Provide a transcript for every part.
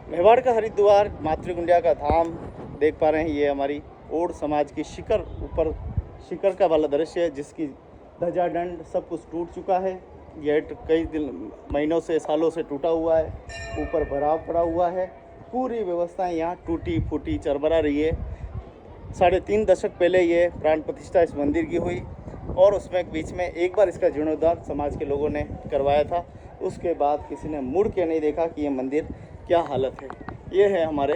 मेवाड़ का हरिद्वार मातृकुंडिया का धाम देख पा रहे हैं। ये हमारी ओड समाज की शिखर का वाला दृश्य है, जिसकी ध्वजा दंड सब कुछ टूट चुका है। गेट कई दिन महीनों से सालों से टूटा हुआ है, ऊपर भराव पड़ा हुआ है। पूरी व्यवस्थाएं यहाँ टूटी फूटी चरमरा रही है। 3.5 दशक पहले ये प्राण प्रतिष्ठा इस मंदिर की हुई और उसमें बीच में एक बार इसका जीर्णोद्धार समाज के लोगों ने करवाया था। उसके बाद किसी ने मुड़ के नहीं देखा कि ये मंदिर क्या हालत है। ये है हमारे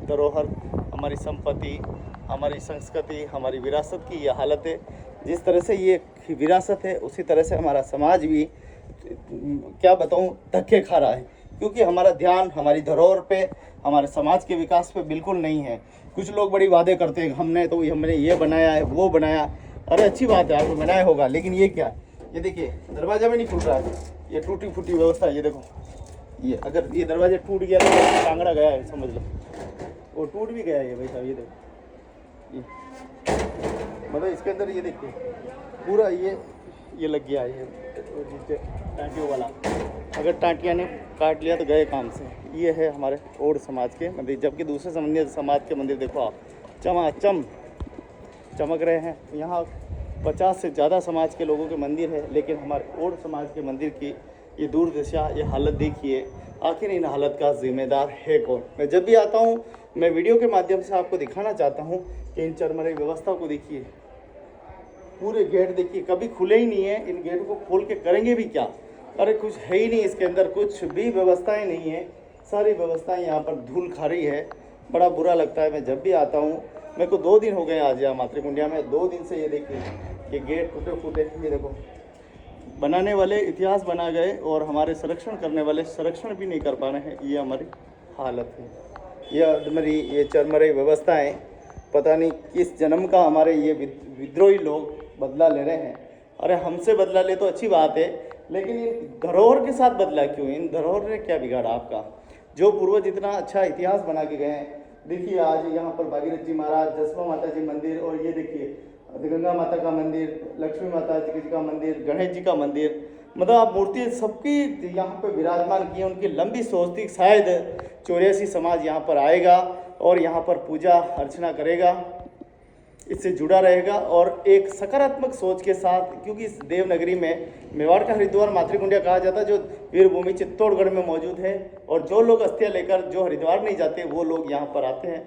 धरोहर, हमारी संपत्ति, हमारी संस्कृति, हमारी विरासत की ये हालत है। जिस तरह से ये विरासत है उसी तरह से हमारा समाज भी, क्या बताऊं, धक्के खा रहा है, क्योंकि हमारा ध्यान हमारी धरोहर पे, हमारे समाज के विकास पे बिल्कुल नहीं है। कुछ लोग बड़ी वादे करते हैं, हमने ये बनाया है, वो बनाया। अरे अच्छी बात है, आपने बनाया होगा, लेकिन ये क्या है? ये देखिए दरवाज़ा भी नहीं खुल रहा है, ये टूटी फूटी व्यवस्था है। ये देखो, ये अगर ये दरवाजा टूट गया तो कांगड़ा गया है, समझ लो। वो टूट भी गया है भाई साहब। ये देखो, ये मतलब इसके अंदर ये देखिए पूरा ये लग गया है, ये टाँटियों वाला। अगर टाँटियाँ ने काट लिया तो गए काम से। ये है हमारे ओड समाज के मंदिर, जबकि दूसरे समाज के मंदिर देखो आप, चमाचम चमक रहे हैं। यहाँ 50 से ज़्यादा समाज के लोगों के मंदिर है, लेकिन हमारे ओड समाज के मंदिर की ये दुर्दशा, ये हालत देखिए। आखिर इन हालत का जिम्मेदार है कौन? मैं जब भी आता हूँ, मैं वीडियो के माध्यम से आपको दिखाना चाहता हूँ कि इन चरमरे व्यवस्था को देखिए। पूरे गेट देखिए, कभी खुले ही नहीं है। इन गेट को खोल के करेंगे भी क्या? अरे कुछ है ही नहीं इसके अंदर, कुछ भी व्यवस्थाएं नहीं है। सारी व्यवस्थाएं यहाँ पर धूल खा रही है। बड़ा बुरा लगता है। मैं जब भी आता हूँ, मेरे को 2 दिन हो गए आज यहाँ मातृकुंडिया में। 2 दिन से ये देखिए, ये गेट टूटे फूटे। ये देखो, बनाने वाले इतिहास बना गए और हमारे संरक्षण करने वाले संरक्षण भी नहीं कर पा रहे हैं। ये हमारी हालत है। ये चरमरे व्यवस्थाएं, पता नहीं किस जन्म का हमारे ये विद्रोही लोग बदला ले रहे हैं। अरे हमसे बदला ले तो अच्छी बात है, लेकिन इन धरोहर के साथ बदला क्यों? इन धरोहर ने क्या बिगाड़ा आपका? जो पूर्वज इतना अच्छा इतिहास बना के गए हैं। देखिए आज यहाँ पर भागीरथ जी महाराज, जसवा माता जी मंदिर, और ये देखिए गंगा माता का मंदिर, लक्ष्मी माता जी का मंदिर, गणेश जी का मंदिर, मतलब आप मूर्ति सबकी यहाँ पे विराजमान की है। उनकी लंबी सोच थी, शायद 84 समाज यहाँ पर आएगा और यहाँ पर पूजा अर्चना करेगा, इससे जुड़ा रहेगा और एक सकारात्मक सोच के साथ। क्योंकि इस देवनगरी में मेवाड़ का हरिद्वार मातृकुंडिया कहा जाता है, जो वीरभूमि चित्तौड़गढ़ में मौजूद है। और जो लोग अस्थियां लेकर जो हरिद्वार नहीं जाते, वो लोग यहाँ पर आते हैं।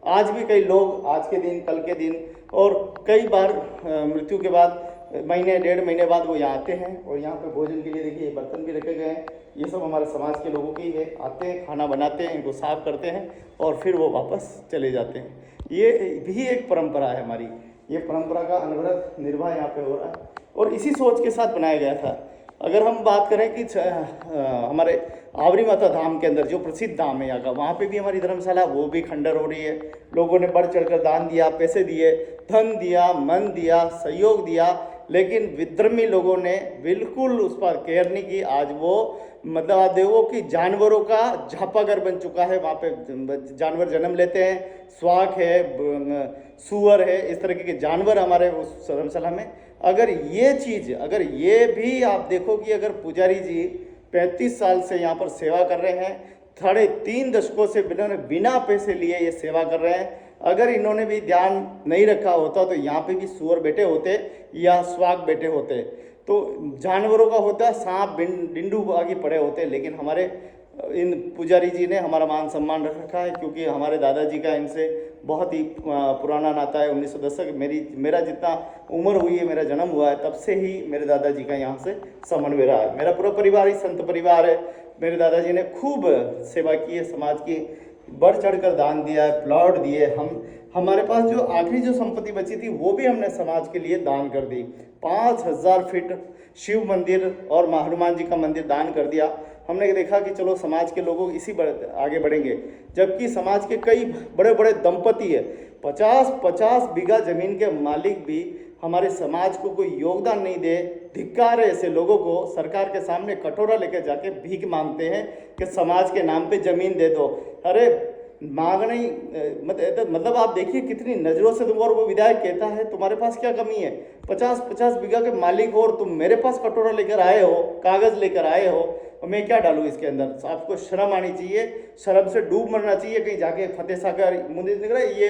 आज भी कई लोग आज के दिन, कल के दिन और कई बार मृत्यु के बाद महीने 1.5 महीने बाद वो यहाँ आते हैं। और यहाँ पे भोजन के लिए देखिए बर्तन भी रखे गए हैं। ये सब हमारे समाज के लोगों की है। आते हैं, खाना बनाते हैं, इनको साफ करते हैं और फिर वो वापस चले जाते हैं। ये भी एक परंपरा है हमारी। ये परंपरा का अनवरत निर्वाह यहाँ पे हो रहा है और इसी सोच के साथ बनाया गया था। अगर हम बात करें कि हमारे आवरी माता धाम के अंदर जो प्रसिद्ध धाम है यहाँ का, वहाँ पे भी हमारी धर्मशाला वो भी खंडर हो रही है। लोगों ने बढ़ चढ़कर दान दिया, पैसे दिए, धन दिया, मन दिया, सहयोग दिया, लेकिन विधर्मी लोगों ने बिल्कुल उस पर केयर नहीं की। आज वो मतलब आप देखो कि जानवरों का झापाघर बन चुका है। वहाँ पे जानवर जन्म लेते हैं, स्वाक है, सुअर है, इस तरह के जानवर हमारे उस धर्मशाला में। अगर ये भी आप देखो कि अगर पुजारी जी 35 साल से यहाँ पर सेवा कर रहे हैं, 3.5 दशकों से बिना पैसे लिए ये सेवा कर रहे हैं। अगर इन्होंने भी ध्यान नहीं रखा होता तो यहाँ पे भी सुअर बैठे होते या स्वाग बैठे होते, तो जानवरों का होता सांप डिंडू आगे पड़े होते। लेकिन हमारे इन पुजारी जी ने हमारा मान सम्मान रख रखा है, क्योंकि हमारे दादाजी का इनसे बहुत ही पुराना नाता है। 1910 तक मेरा जितना उम्र हुई है, मेरा जन्म हुआ है, तब से ही मेरे दादाजी का यहाँ से समन्वय रहा है। मेरा पूरा परिवार ही संत परिवार है। मेरे दादाजी ने खूब सेवा की है, समाज की बढ़ चढ़कर दान दिया है, प्लॉट दिए। हमारे पास जो आखिरी जो संपत्ति बची थी वो भी हमने समाज के लिए दान कर दी। 5000 फीट शिव मंदिर और हनुमान जी का मंदिर दान कर दिया। हमने देखा कि चलो समाज के लोगों इसी आगे बढ़ेंगे, जबकि समाज के कई बड़े बड़े दंपति है, 50-50 बीघा जमीन के मालिक भी हमारे समाज को कोई योगदान नहीं दे। धिक्कार है ऐसे लोगों को। सरकार के सामने कटोरा लेकर जाके भीख मांगते हैं कि समाज के नाम पे जमीन दे दो। अरे मांगना ही मतलब आप देखिए कितनी नज़रों से तुम, और वो विधायक कहता है तुम्हारे पास क्या कमी है, 50-50 बीघा के मालिक हो और तुम मेरे पास कटोरा लेकर आए हो, कागज़ लेकर आए हो, और मैं क्या डालूँ इसके अंदर। आपको शर्म आनी चाहिए, शर्म से डूब मरना चाहिए। कहीं जाके फतेह सागर मुझे दिख रहा है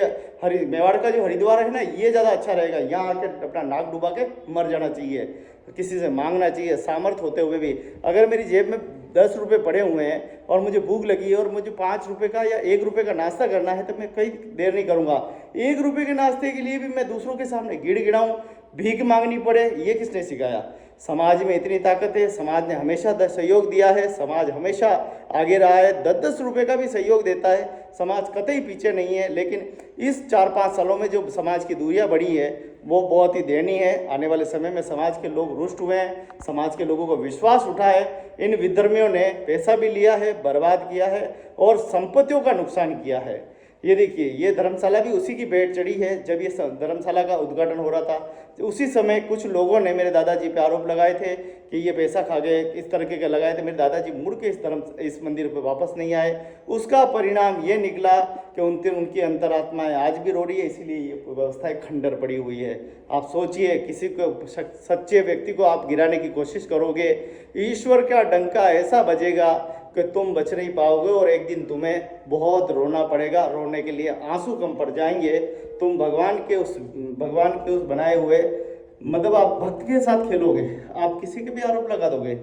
ये मेवाड़ का जो हरिद्वार है ना, ये ज़्यादा अच्छा रहेगा, यहाँ आके अपना नाक डुबा के मर जाना चाहिए। किसी से मांगना चाहिए सामर्थ्य होते हुए भी। अगर मेरी जेब में 10 रुपये पड़े हुए हैं और मुझे भूख लगी है और मुझे 5 रुपये का या 1 रुपये का नाश्ता करना है, तो मैं कई देर नहीं करूँगा। 1 रुपये के नाश्ते के लिए भी मैं दूसरों के सामने गिड़गिड़ाऊँ, भीख मांगनी पड़े, ये किसने सिखाया। समाज में इतनी ताकत है, समाज ने हमेशा सहयोग दिया है, समाज हमेशा आगे रहा है, 10-10 रुपये का भी सहयोग देता है, समाज कतई पीछे नहीं है। लेकिन इस 4-5 सालों में जो समाज की दूरियां बढ़ी है वो बहुत ही दयनीय है। आने वाले समय में समाज के लोग रुष्ट हुए हैं, समाज के लोगों को विश्वास उठा है। इन विधर्मियों ने पैसा भी लिया है, बर्बाद किया है और संपत्तियों का नुकसान किया है। ये देखिए, ये धर्मशाला भी उसी की भेंट चढ़ी है। जब ये धर्मशाला का उद्घाटन हो रहा था, तो उसी समय कुछ लोगों ने मेरे दादाजी पे आरोप लगाए थे कि ये पैसा खा गए, इस तरीके के लगाए थे। मेरे दादाजी मुड़ के इस मंदिर पे वापस नहीं आए। उसका परिणाम ये निकला कि उनकी अंतरात्माएं आज भी रो रही है, इसीलिए ये व्यवस्थाएं खंडर पड़ी हुई है। आप सोचिए, किसी को सच्चे व्यक्ति को आप गिराने की कोशिश करोगे, ईश्वर का डंका ऐसा बजेगा कि तुम बच नहीं पाओगे और एक दिन तुम्हें बहुत रोना पड़ेगा। रोने के लिए आंसू कम पड़ जाएंगे। तुम भगवान के उस बनाए हुए, मतलब आप भक्त के साथ खेलोगे, आप किसी के भी आरोप लगा दोगे।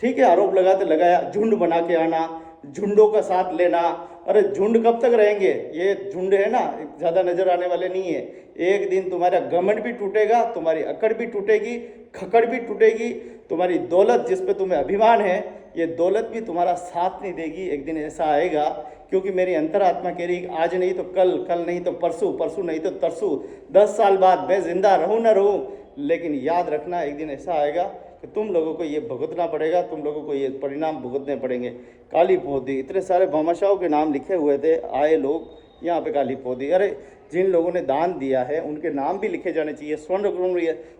ठीक है, आरोप लगाया, झुंड बना के आना, झुंडों का साथ लेना। अरे झुंड कब तक रहेंगे, ये झुंड है ना, ज़्यादा नजर आने वाले नहीं है। एक दिन तुम्हारा घमंड भी टूटेगा, तुम्हारी अकड़ भी टूटेगी, खकड़ भी टूटेगी, तुम्हारी दौलत जिस पे तुम्हें अभिमान है, ये दौलत भी तुम्हारा साथ नहीं देगी। एक दिन ऐसा आएगा, क्योंकि मेरी अंतरात्मा कह रही, आज नहीं तो कल, कल नहीं तो परसों, परसों नहीं तो तरसों, 10 साल बाद मैं जिंदा रहूं ना रहूं, लेकिन याद रखना एक दिन ऐसा आएगा कि तुम लोगों को ये भुगतना पड़ेगा, तुम लोगों को ये परिणाम भुगतने पड़ेंगे। काली पौधी, इतने सारे भामाशाहों के नाम लिखे हुए थे, आए लोग यहाँ पे काली पौधी। अरे जिन लोगों ने दान दिया है उनके नाम भी लिखे जाने चाहिए। स्वर्ण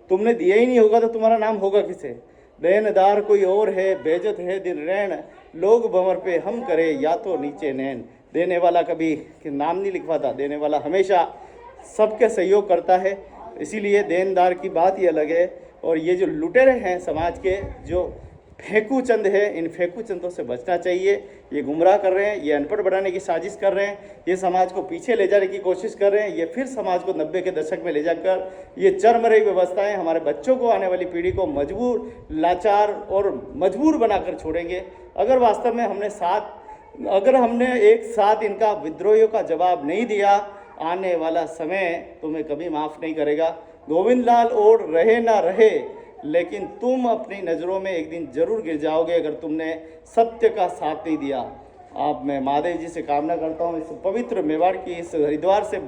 तुमने दिया ही नहीं होगा तो तुम्हारा नाम होगा किसे। देनदार कोई और है, बेजत है दिन रैन, लोग भंवर पे हम करे या तो नीचे नैन। देने वाला कभी नाम नहीं लिखवाता, देने वाला हमेशा सबके सहयोग करता है। इसीलिए देनदार की बात ही अलग है। और ये जो लुटेरे हैं समाज के, जो फेंकू चंद है, इन फेंकू चंदों से बचना चाहिए। ये गुमराह कर रहे हैं, ये अनपढ़ बनाने की साजिश कर रहे हैं, ये समाज को पीछे ले जाने की कोशिश कर रहे हैं, ये फिर समाज को 90 के दशक में ले जाकर ये चरम रही व्यवस्थाएं हमारे बच्चों को, आने वाली पीढ़ी को मजबूर, लाचार और मजबूर बनाकर छोड़ेंगे। अगर वास्तव में हमने एक साथ इनका विद्रोहियों का जवाब नहीं दिया, आने वाला समय तुम्हें कभी माफ़ नहीं करेगा। गोविंद लाल ओड रहे ना रहे, लेकिन तुम अपनी नज़रों में एक दिन जरूर गिर जाओगे अगर तुमने सत्य का साथ नहीं दिया। मैं महादेव जी से कामना करता हूँ, इस पवित्र मेवाड़ की इस हरिद्वार से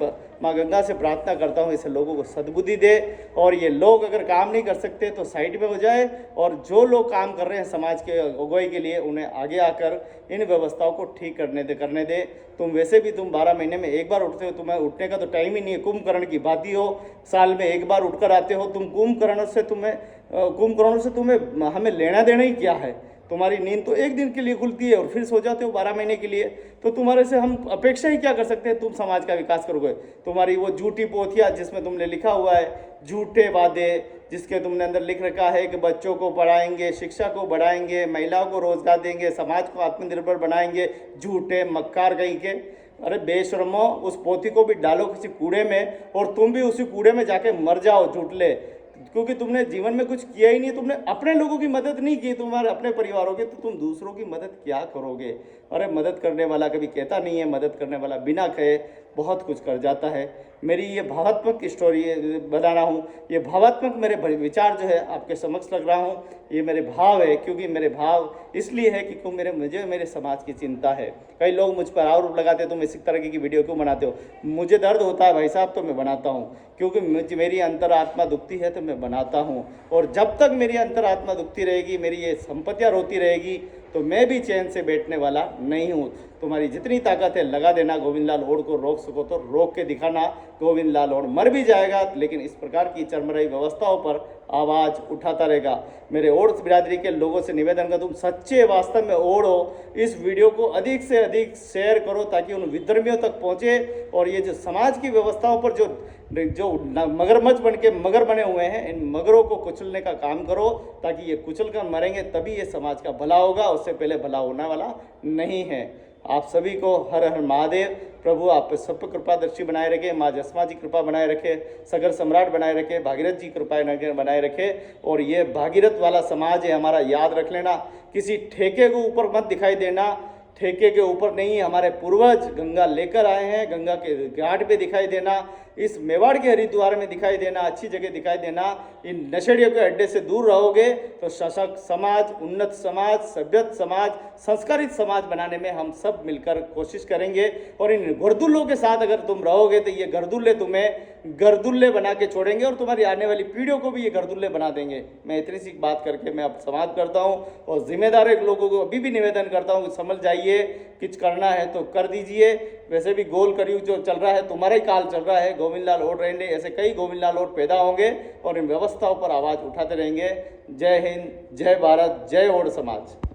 माँ गंगा से प्रार्थना करता हूँ, इसे लोगों को सद्बुद्धि दे। और ये लोग अगर काम नहीं कर सकते तो साइड में हो जाए, और जो लोग काम कर रहे हैं समाज के अगुवाई के लिए, उन्हें आगे आकर इन व्यवस्थाओं को ठीक करने दे। तुम वैसे भी 12 महीने में एक बार उठते हो, तुम्हें उठने का तो टाइम ही नहीं है। कुंभकर्ण की भांति हो, साल में एक बार उठकर आते हो तुम। कुंभकर्णों से तुम्हें हमें लेना देना ही क्या है। तुम्हारी नींद तो एक दिन के लिए खुलती है और फिर सो जाते हो 12 महीने के लिए। तो तुम्हारे से हम अपेक्षा ही क्या कर सकते हैं, तुम समाज का विकास करोगे। तुम्हारी वो झूठी पोथियाँ जिसमें तुमने लिखा हुआ है, झूठे वादे जिसके तुमने अंदर लिख रखा है कि बच्चों को पढ़ाएंगे, शिक्षा को बढ़ाएंगे, महिलाओं को रोजगार देंगे, समाज को आत्मनिर्भर बनाएंगे, झूठे मक्कार कहीं के। अरे बेशर्मो, उस पोथी को भी डालो किसी कूड़े में और तुम भी उसी कूड़े में जाके मर जाओ झूठले, क्योंकि तुमने जीवन में कुछ किया ही नहीं। तुमने अपने लोगों की मदद नहीं की, तुम्हारे अपने परिवारों की, तो तुम दूसरों की मदद क्या करोगे। अरे मदद करने वाला कभी कहता नहीं है, मदद करने वाला बिना कहे बहुत कुछ कर जाता है। मेरी ये भावात्मक स्टोरी बना रहा हूँ, ये भावात्मक मेरे विचार जो है आपके समक्ष लग रहा हूँ। ये मेरे भाव है, क्योंकि मेरे भाव इसलिए है कि मुझे मेरे समाज की चिंता है। कई लोग मुझ पर आरोप लगाते हो तुम इस तरह की वीडियो क्यों बनाते हो। मुझे दर्द होता है भाई साहब, तो मैं बनाता हूँ, क्योंकि मेरी अंतरात्मा दुखती है तो मैं बनाता हूँ। और जब तक मेरी अंतरात्मा दुखती रहेगी, मेरी ये संपत्तियाँ रोती रहेगी, तो मैं भी चैन से बैठने वाला नहीं हूँ। तुम्हारी जितनी ताकत है लगा देना। गोविंद लाल ओड को रोक सको तो रोक के दिखाना। गोविंद लाल ओड मर भी जाएगा, लेकिन इस प्रकार की चरमराई व्यवस्थाओं पर आवाज़ उठाता रहेगा। मेरे ओड़ बिरादरी के लोगों से निवेदन कर, तुम सच्चे वास्तव में ओड़ हो, इस वीडियो को अधिक से अधिक शेयर करो ताकि उन विधर्मियों तक पहुँचे और ये जो समाज की व्यवस्थाओं पर जो मगरमच्छ बन के मगर बने हुए हैं, इन मगरों को कुचलने का काम करो ताकि ये कुचल कर मरेंगे तभी ये समाज का भला होगा, उससे पहले भला होने वाला नहीं है। आप सभी को हर हर महादेव। प्रभु आप पे सब पे कृपा दृष्टि बनाए रखे, माँ जसमा जी कृपा बनाए रखे, सगर सम्राट बनाए रखे, भागीरथ जी कृपा बनाए रखे। और ये भागीरथ वाला समाज है हमारा, याद रख लेना, किसी ठेके के ऊपर मत दिखाई देना, ठेके के ऊपर नहीं, हमारे पूर्वज गंगा लेकर आए हैं, गंगा के घाट पे दिखाई देना, इस मेवाड़ के हरिद्वार में दिखाई देना, अच्छी जगह दिखाई देना। इन नशेड़ियों के अड्डे से दूर रहोगे तो सशक्त समाज, उन्नत समाज, सभ्यत समाज, संस्कारित समाज बनाने में हम सब मिलकर कोशिश करेंगे। और इन गर्दुल्लों के साथ अगर तुम रहोगे तो ये गर्दुल्ले तुम्हें गर्दुल्ले बना के छोड़ेंगे और तुम्हारी आने वाली पीढ़ियों को भी ये गर्दुल्ले बना देंगे। मैं इतनी सी बात करके मैं अब समाप्त करता हूँ और जिम्मेदार लोगों को अभी भी निवेदन करता हूँ कि समझ जाइए, कुछ करना है तो कर दीजिए। वैसे भी गोल करियो जो चल रहा है, तुम्हारा ही काल चल रहा है, गोविंद लाल ओड़ रहेंगे, ऐसे कई गोविंद लाल ओड़ पैदा होंगे और इन व्यवस्थाओं पर आवाज़ उठाते रहेंगे। जय हिंद, जय भारत, जय ओड़ समाज।